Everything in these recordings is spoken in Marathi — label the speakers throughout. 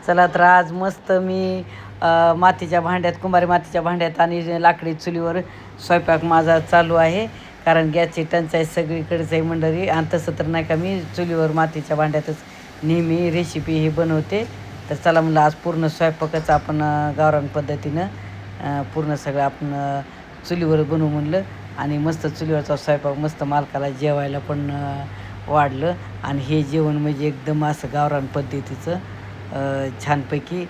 Speaker 1: चला तर आज मस्त मी मातीच्या भांड्यात, कुंभारी मातीच्या भांड्यात आणि लाकडी चुलीवर स्वयंपाक माझा चालू आहे. कारण गॅसची टंचाई सगळीकडेच आहे मंडळी. आणि तसं तर नाही का, मी चुलीवर मातीच्या भांड्यातच नेहमी रेसिपी ही बनवते. तर चला म्हणलं आज पूर्ण स्वयंपाकच आपण गावरान पद्धतीनं पूर्ण सगळं आपण चुलीवर बनवू म्हणलं. आणि मस्त चुलीवरचा स्वयंपाक मस्त मालकाला जेवायला पण वाढलं. आणि हे जेवण म्हणजे एकदम असं गावरान पद्धतीचं छानपैकी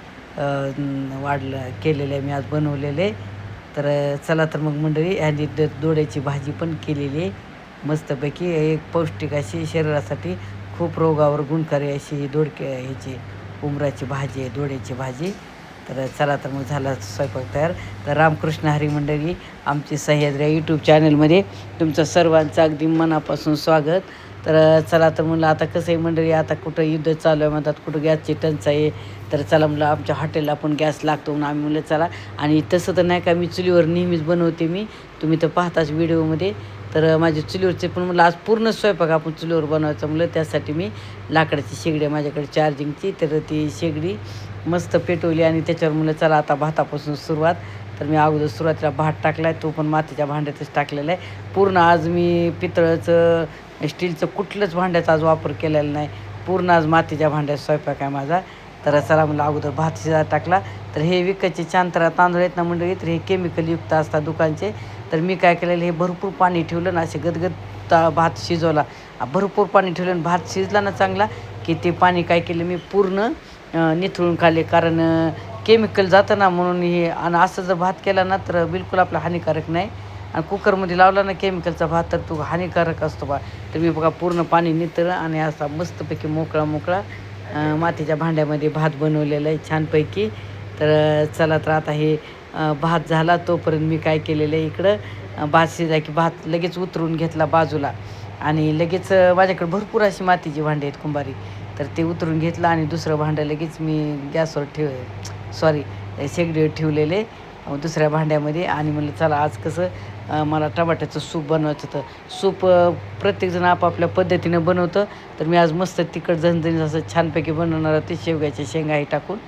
Speaker 1: वाढलं केलेलं आहे, मी आज बनवलेलं आहे. तर चला तर मग मंडळी, ह्यानी दोड्याची भाजी पण केलेली आहे मस्तपैकी. एक पौष्टिक अशी, शरीरासाठी खूप रोगावर गुणकारी अशी ही ह्याची उमराची भाजी आहे, दोड्याची भाजी. तर चला तर मग झाला स्वयंपाक तयार. तर रामकृष्ण हरी मंडळी, आमची सह्याद्री यूट्यूब चॅनलमध्ये तुमचं सर्वांचं अगदी मनापासून स्वागत. तर चला तर म्हणलं, आता कसं आहे मंडळी, आता कुठं युद्ध चालू आहे म्हणतात, कुठं गॅसची टंचाई आहे. तर चला म्हणलं, आमच्या हॉटेलला पण गॅस लागतो म्हणून आम्ही म्हणलं चला. आणि तसं तर नाही का, मी चुलीवर नेहमीच बनवते मी, तुम्ही तर पाहताच व्हिडिओमध्ये. तर माझे चुलीवरचे पण म्हणलं आज पूर्ण स्वयंपाक आपण चुलीवर बनवायचं म्हणलं. त्यासाठी मी लाकडाची शेगडी माझ्याकडे चार्जिंगची, तर ती शेगडी मस्त पेटवली आणि त्याच्यावर म्हणलं चला आता भातापासून सुरुवात. तर मी अगोदर सुरुवातीला भात टाकला आहे, तो पण मातीच्या भांड्यातच टाकलेला आहे. पूर्ण आज मी पितळाचं, स्टीलचं कुठलंच भांड्याचा आज वापर केलेला नाही. पूर्ण आज मातीच्या भांड्यात स्वयंपाक आहे माझा. तर चला म्हणलं अगोदर भात शिजायला टाकला. तर हे विकतचे चांतरा तांदूळ आहेत ना मंडळी, तर हे केमिकलयुक्त असतात दुकानचे. तर मी काय केलेलं, हे भरपूर पाणी ठेवलं ना, असे गदगद भात शिजवला. भरपूर पाणी ठेवलं आणि भात शिजला ना चांगला, की ते पाणी काय केलं मी पूर्ण निथळून खाल्ले. कारण केमिकल जातं ना म्हणून हे. आणि असं जर भात केला ना तर बिलकुल आपला हानिकारक नाही. आणि कुकरमध्ये लावला ना केमिकलचा भात तर तो हानिकारक असतो बा. तर मी बघा पूर्ण पाणी नितळलं आणि असा मस्तपैकी मोकळा मोकळा मातीच्या भांड्यामध्ये भात बनवलेला आहे छानपैकी. तर चला तर आता हे भात झाला, तोपर्यंत मी काय केलेलं आहे, इकडं भात शिजाय की भात लगेच उतरून घेतला बाजूला. आणि लगेच माझ्याकडे भरपूर अशी मातीची भांडी आहेत कुंभारी. तर ते उतरून घेतलं आणि दुसरं भांडं लगेच मी गॅसवर सॉरी शेगडीवर ठेवलेले दुसऱ्या भांड्यामध्ये. आणि म्हणलं चला आज कसं मला टमाट्याचं सूप बनवायचं होतं. सूप प्रत्येकजण आपापल्या पद्धतीनं बनवतं. तर मी आज मस्त तिखट झणझणीत असं छानपैकी बनवणार होते, शेवग्याच्या शेंगाही टाकून.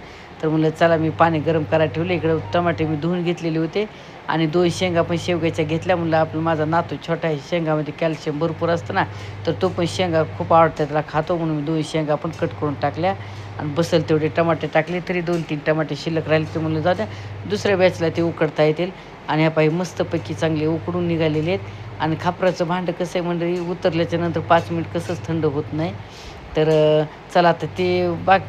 Speaker 1: तर म्हणलं चला, मी पाणी गरम करायला ठेवले. इकडं टमाटे मी धुवून घेतलेले होते आणि 2 शेंगा पण शेवग्याच्या घेतल्या. म्हणलं आपलं माझा नातू छोटा आहे, शेंगामध्ये कॅल्शियम भरपूर असतं ना, तर तो पण शेंगा खूप आवडतात त्याला, खातो म्हणून मी 2 शेंगा पण कट करून टाकल्या. आणि बसल तेवढे टमाटे टाकले, तरी 2-3 टमाटे शिल्लक राहिले. ते म्हणलं जाऊ द्या, दुसऱ्या बॅचला ते उकडता येतील. आणि ह्या पायी मस्तपैकी चांगले उकडून निघालेले आहेत. आणि खापराचं भांडं कसं आहे मंडळी, उतरल्याच्या नंतर 5 मिनिट कसंच थंड होत नाही. तर चला तर ते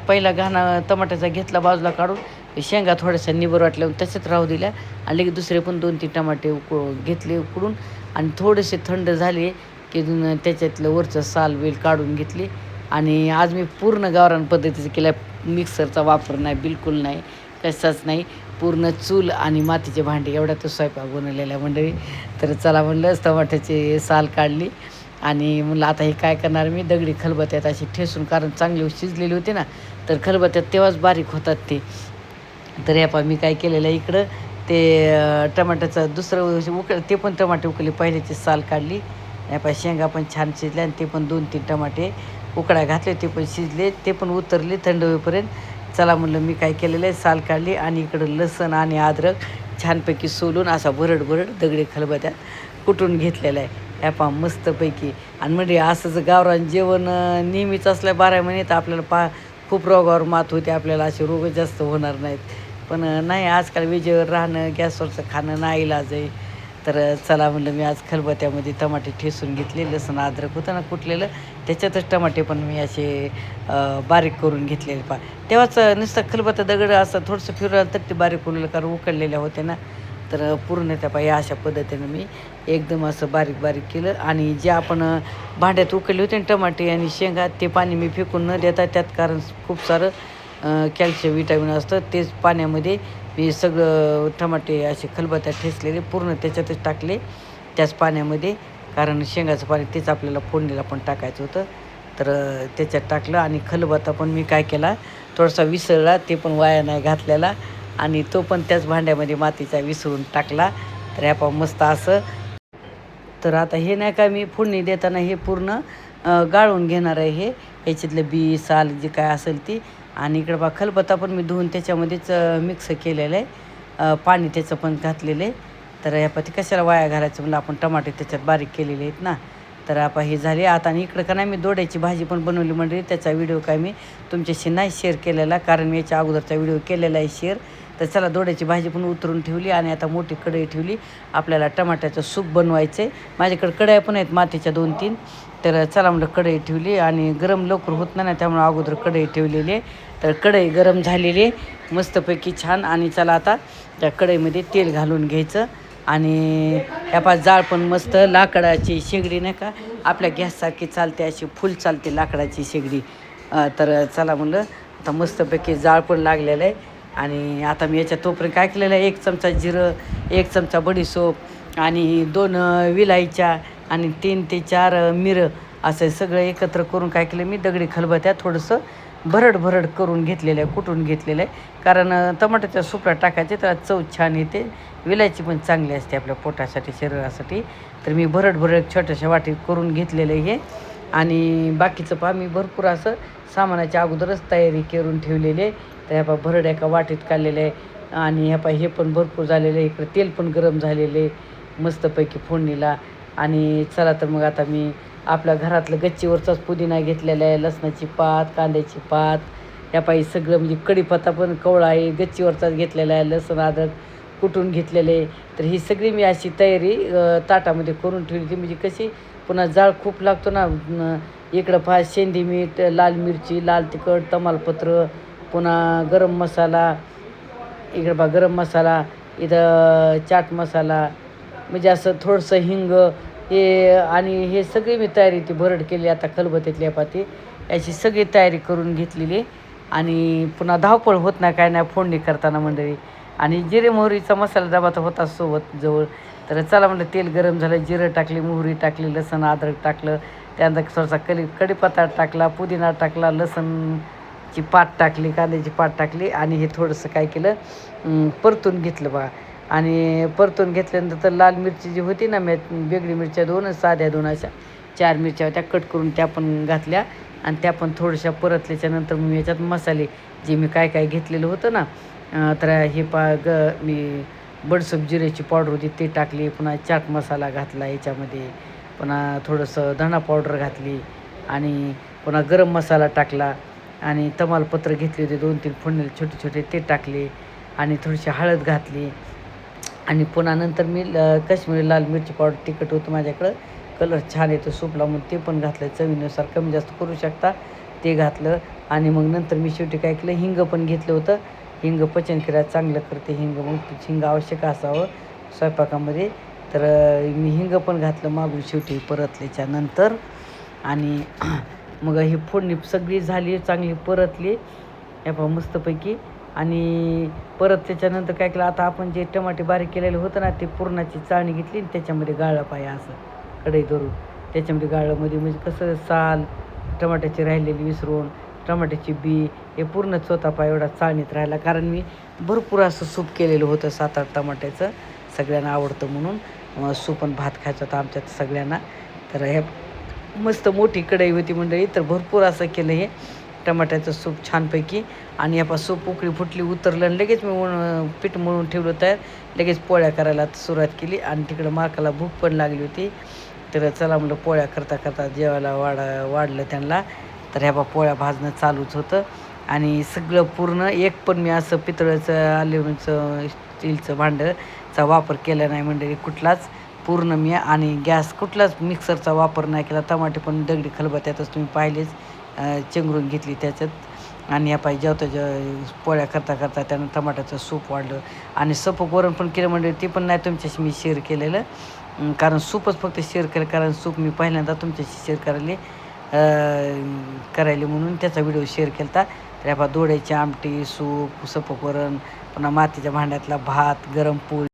Speaker 1: पहिला घाणा टमाट्याचा घेतला बाजूला काढून, शेंगा थोड्याशा निबर वाटल्या तसेच राहू दिल्या. आणि लगेच दुसरे पण 2-3 टमाटे घेतले उकडून. आणि थोडेसे थंड झाले की त्याच्यातलं वरचं साल वेल काढून घेतली. आणि आज मी पूर्ण गावरान पद्धतीचं केलं, मिक्सरचा वापर नाही, बिलकुल नाही, कशाच नाही. पूर्ण चूल आणि मातीचे भांडे एवढ्यातच स्वयंपाक बनवलेला मंडळी. तर चला म्हणलंच टमाट्याची साल काढली. आणि म्हणलं आता हे काय करणार, मी दगडी खलबत्त्यात अशी ठेसून, कारण चांगले शिजलेले होते ना, तर खलबत्त्यात तेव्हाच बारीक होतात ते. तर या मी काय केलेलं आहे, इकडं ते टमाट्याचं दुसरं ते पण टमाटे उकळले, पहिल्याची साल काढली. शेंगा पण छान शिजल्या आणि ते पण 2-3 टमाटे उकळा घातले, ते पण शिजले, ते पण उतरले थंड होईपर्यंत. चला म्हणलं मी काय केलेलं आहे, साल काढली आणि इकडं लसण आणि अद्रक छानपैकी सोलून असा भरड दगडी खलबत्त्यात कुटून घेतलेला आहे. मस्तपैकी. आणि म्हणजे असंच गावरान जेवण नेहमीच असल्या 12 महिने तर आपल्याला खूप रोगावर मात होते, आपल्याला असे रोग जास्त होणार नाहीत. पण नाही, आजकाल विजेवर राहणं, गॅसवरचं खाणं नाईलाज आहे. तर चला म्हणलं, मी आज खलबत्त्यामध्ये टमाटे ठेसून घेतले, लसूण अद्रक होतं ना कुटलेलं, त्याच्यातच टमाटे पण मी असे बारीक करून घेतलेले. तेव्हाच नुसतं खलबत्ता दगड असं थोडंसं फिरवलं तर ते बारीक होईल, कारण उकडलेल्या होते ना. तर पूर्ण या अशा पद्धतीनं मी एकदम असं बारीक केलं. आणि जे आपण भांड्यात उकळले होते ना टमाटे आणि शेंगा, ते पाणी मी फेकून न देता, त्यात कारण खूप सारं कॅल्शियम विटॅमिन असतं, तेच पाण्यामध्ये मी सगळं टमाटे असे खलबत्त्यात ठेचलेले पूर्ण त्याच्यातच टाकले, त्याच पाण्यामध्ये. कारण शेंगाचं पाणी तेच आपल्याला फोडणीला पण टाकायचं होतं. तर त्याच्यात टाकलं. आणि खलबत्ता पण मी काय केला, थोडासा विसळला, ते पण वाया नाही घातलेला. आणि तो पण त्याच भांड्यामध्ये मातीचा विसळून टाकला. तर ह्या मस्त असं. तर आता हे नाही का, मी फोडणी देताना हे पूर्ण गाळून घेणार आहे. ह्याच्यातलं बी साल जे काय असेल ती आणि इकडं बा खलबत्ता पण मी धुवून त्याच्यामध्येच मिक्स केलेलं आहे, पाणी त्याचं पण घातलेलं आहे. तर ह्या ते कशाला वाया घालायचं म्हणलं, आपण टमाटे त्याच्यात बारीक केलेले आहेत ना. तर आपण हे झाले आता. आणि इकडं का नाही मी दोड्याची भाजी पण बनवली म्हणजे त्याचा व्हिडिओ काय मी तुमच्याशी नाही शेअर केलेला, कारण मी याच्या अगोदरचा व्हिडिओ केलेला आहे शेअर. तर चला दोड्याची भाजी पण उतरून ठेवली आणि आता मोठी कढई ठेवली. आपल्याला टमाट्याचं सूप बनवायचं आहे. माझ्याकडे कढया पण आहेत मातीच्या 2-3. तर चला म्हणलं कढई ठेवली आणि गरम लवकर होत नाही ना, त्यामुळे अगोदर कढई ठेवलेली आहे. तर कढई गरम झालेली आहे मस्तपैकी छान. आणि चला आता त्या कढईमध्ये तेल घालून घ्यायचं. आणि ह्या जाळ पण मस्त लाकडाची शेगडी नाही का, आपल्या गॅससारखी चालते, अशी फुल चालते लाकडाची शेगडी. तर चला म्हणलं आता मस्तपैकी जाळ पण लागलेलं आहे. आणि आता मी याच्या तोपर्यंत काय केलेलं आहे, 1 चमचा जिरं, 1 चमचा बडीशोप आणि 2 विलायच्या आणि 3 ते 4 मिरं असं सगळं एकत्र करून काय केलं मी, दगडी खलबत्यात थोडंसं भरड करून घेतलेलं आहे, कुटून घेतलेलं आहे. कारण टमाट्याच्या सुपला टाकायचे त्याला चव छान येते. विलायची पण चांगली असते आपल्या पोटासाठी, शरीरासाठी. तर मी भरड छोट्याशा वाटीत करून घेतलेलं आहे हे. आणि बाकीचं पहा मी भरपूर असं सामानाच्या अगोदरच तयारी करून ठेवलेली आहे. तर ह्या भरड एका वाटीत काढलेलं आहे. आणि ह्या हे पण भरपूर झालेलं आहे. इकडं तेल पण गरम झालेलं आहे मस्तपैकी फोडणीला. आणि चला तर मग आता मी आपल्या घरातलं गच्चीवरचाच पुदिना घेतलेला आहे, लसणाची पात, कांद्याची पात, ह्या सगळं म्हणजे कढीपत्ता पण कवळा आहे गच्चीवरचाच घेतलेला आहे, लसूण अद्रक कुटून घेतलेले. तर ही सगळी मी अशी तयारी ताटामध्ये करून ठेवली होती. म्हणजे कशी पुन्हा जाळ खूप लागतो ना. इकडं पहा शेंदी मीठ, लाल मिरची, लाल तिखट, तमालपत्र, पुन्हा गरम मसाला, इकडं पहा गरम मसाला, इथं चाट मसाला, म्हणजे असं थोडंसं हिंग हे. आणि हे सगळी मी तयारी ती भरड केली आता खलबत्यातली पाती याची सगळी तयारी करून घेतलेली. आणि पुन्हा धावपळ होत नाही काय नाही फोडणी करताना मंडळी. आणि जिरे मोहरीचा मसाला डबा तर होता सोबत जवळ. तर चला म्हटलं तेल गरम झालं, जिरं टाकली, मोहरी टाकली, लसण अद्रक टाकलं, त्यानंतर थोडासा कढीपत्ता टाकला, पुदिना टाकला, लसणची पात टाकली, कांद्याची पात टाकली. आणि हे थोडंसं काय केलं, परतून घेतलं बघा. आणि परतून घेतल्यानंतर तर लाल मिरची जी होती ना, मी वेगळी मिरच्या 2 साध्या 2 अशा 4 मिरच्या होत्या कट करून त्या पण घातल्या. आणि त्या पण थोड्याशा परतल्याच्यानंतर मी याच्यात मसाले जे मी काय घेतलेलं होतं ना, तर हे मी बडसप जिऱ्याची पावडर होती ते टाकली, पुन्हा चाट मसाला घातला याच्यामध्ये, पुन्हा थोडंसं धणा पावडर घातली, आणि पुन्हा गरम मसाला टाकला, आणि तमालपत्र घेतले होते 2-3 फोडणी छोटे ते टाकले, आणि थोडीशी हळद घातली. आणि पुन्हा नंतर मी काश्मीरी लाल मिरची पावडर तिखट होतं माझ्याकडं, कलर छान येतो सूपला म्हणून ते पण घातलं. चवीनुसार कमी जास्त करू शकता, ते घातलं. आणि मग नंतर मी शेवटी काय केलं, हिंग पण घेतलं होतं. हिंग पचनक्रिया चांगलं करते हिंग, मग हिंग आवश्यक असावं स्वयंपाकामध्ये. तर मी हिंग पण घातलं मागून शेवटी परतल्याच्या नंतर. आणि मग ही फोडणी सगळी झाली, चांगली परतली मस्तपैकी. आणि परत त्याच्यानंतर काय केलं, आता आपण जे टमाटे बारीक केलेले होतं ना, ते पुरणाची चाळणी घेतली आणि त्याच्यामध्ये गाळलं पाहिजे असं कढई धरून त्याच्यामध्ये गाळल्यामध्ये, म्हणजे कसं साल टमाट्याची राहिलेली विसरून टमाट्याची बी हे पूर्णच होता पाय एवढा चाळणीत राहिला. कारण मी भरपूर असं सूप केलेलं होतं 7-8 टमाट्याचं, सगळ्यांना आवडतं म्हणून सूप आणि भात खायचं होतं आमच्यात सगळ्यांना. तर हे मस्त मोठी कढई होती मंडळी, तर भरपूर असं केलं हे टमाट्याचं सूप छानपैकी. आणि सूप उकळी फुटली, उतरलं, आणि लगेच मी पीठ मळून ठेवलं तर लगेच पोळ्या करायला सुरुवात केली. आणि तिकडं माकाला भूक पण लागली होती. तर चला म्हणलं पोळ्या करता जेवायला वाढलं त्यांना. तर ह्या पोळ्या भाजणं चालूच होतं. आणि सगळं पूर्ण एक पण मी असं पितळाचं, अल्युमिनियमचं, स्टीलचं भांडंचा वापर केला नाही मंडळी कुठलाच, पूर्ण मी. आणि गॅस कुठलाच मिक्सरचा वापर नाही केला. टमाटे पण दगडी खलबत्यातच तुम्ही पाहिलेच, चेंगरून घेतली त्याच्यात. आणि पोळ्या करता त्यानं टमाट्याचं सूप वाढलं. आणि सपक वरण पण केलं म्हणजे ते पण नाही तुमच्याशी मी शेअर केलेलं, कारण सूपच फक्त शेअर केलं, कारण सूप मी पहिल्यांदा तुमच्याशी शेअर करायले म्हणून त्याचा व्हिडिओ शेअर केला होता. तर दोड्याची आमटी, सूप, सपक वरण, पुन्हा मातीच्या भांड्यातला भात, गरम पोळी,